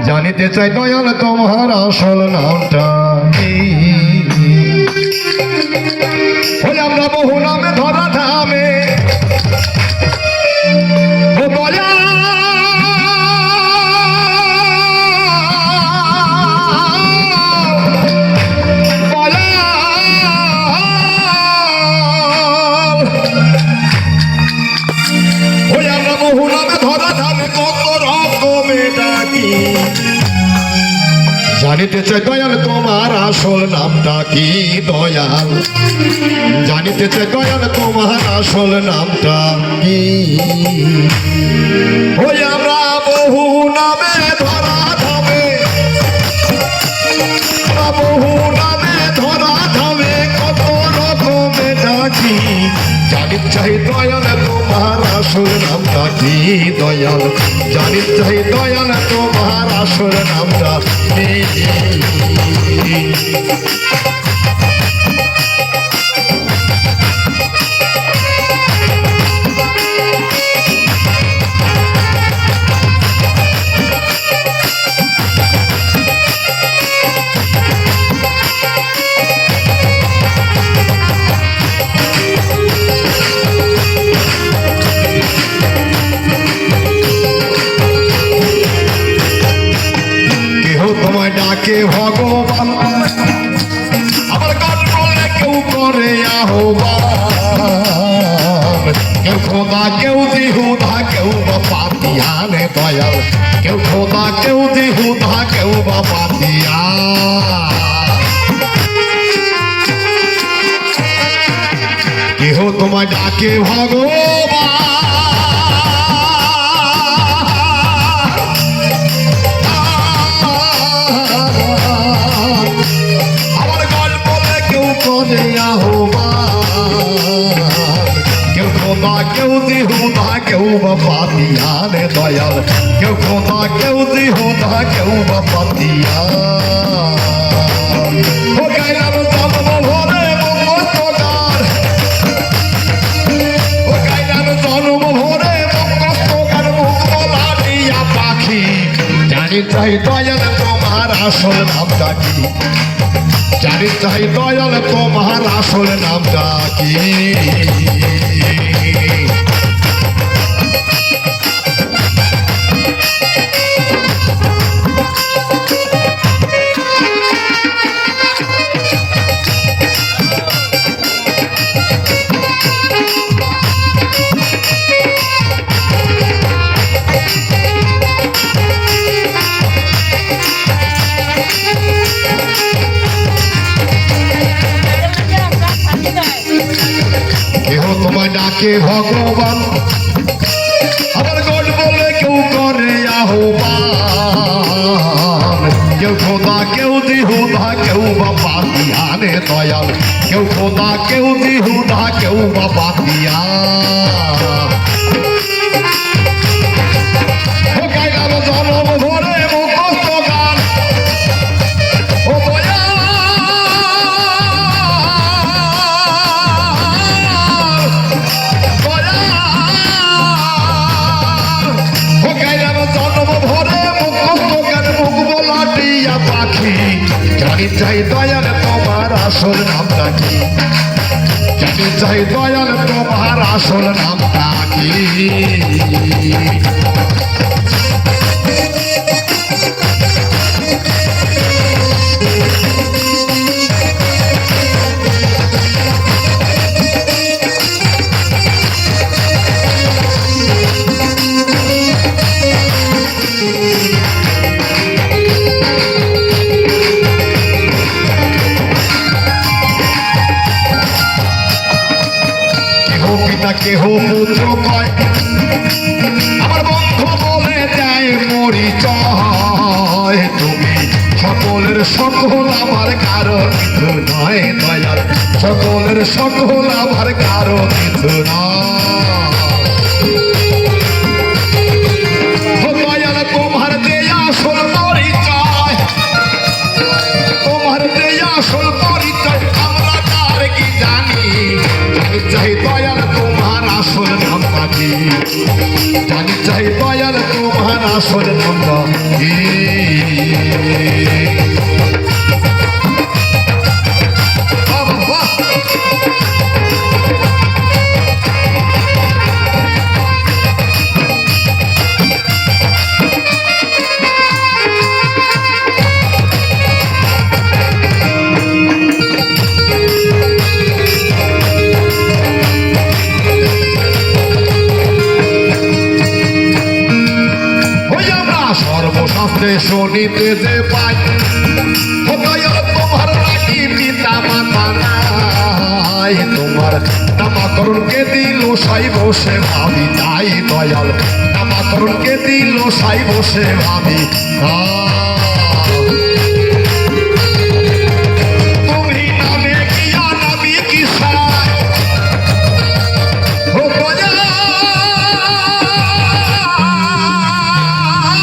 জানিতে চাই দয়াল তোমার আসল নামটা কি? ওই আমরা বহু নামে ধরা ধামে ও দয়াল জানিতে চাই দয়াল তোমার আসল নামটা কি? দয়াল জানিতে চাই দয়াল তোমার আসল নামটা কি? ওই আমরা বহু নামে ধরা ধামে বহু নামে ধরা ধামে কত রকমে ডাকি। জানিতে চাই দয়াল তোমার আসল নামটা কি? দয়াল জানিতে চাই দয়াল তোমার আসল নামটা কি? ডাকে ভগবান আমার গান বলে কেউ করে আহ্বান। কেউ খোদা কেউ দিহুদা কেউ বা পাতিয়ানে দয়াল। কেউ খোদা কেউ দিহুদা কেউ বা পাতিয়ান। কেহ তোমায় ডাকে ভগবান কেউ দিহুদা কেউ বা পাতিয়ানে দয়াল। কেউ খোদা কেউ দিহুদা কেউ বা পাতিয়ান। ও গাইলাম জন্ম ভরে মঙ্গলগান ও গাইলাম জন্ম ভরে মঙ্গলগান মুখ বলা দিয়া পাখি। জানি চাই দয়াল তোমার আসল নামটা কি? জানি চাই দয়াল তোমার আসল নামটা কি? ডাকে ভগবান আমার গড বলে কেউ করে আহ্বান। কেউ খোদা কেউ দিহুদা কেউ বা পাতিয়ানে দয়াল। কেউ খোদা কেউ দিহুদা কেউ বা পাতিয়ান। গাইলাম জনম ভরে মুখস্থ গান ও জানি চাই দয়াল তোমার আসল নামটা কি? জানি চাই দয়াল তোমার আসল নামটা কি? কেহ পুত্র কয় আমার বন্ধু বলে যায় পরিচয়। তুমি সকলের সকল আমার কারো কিছু নয় দয়াল। সকলের সকল আমার কারো কিছু নয় দয়াল। তোমার দেয়া আসল পরিচয় তোমার দেয়া আসল পরিচয় আমরা তার কি জানি। জানি চাই দয়াল তোমার আসল নামটা কি? জানি চাই দয়াল তোমার আসল নাম রাখি। সর্বশাস্ত্রে শুনিতে যে পাই তোমার নাকি পিতা মাতা নাই, তোমার নামাকরণকে দিল সাই বসে ভাবি, তাই দয়াল নামাকরণকে দিল সাই বসে ভাবি।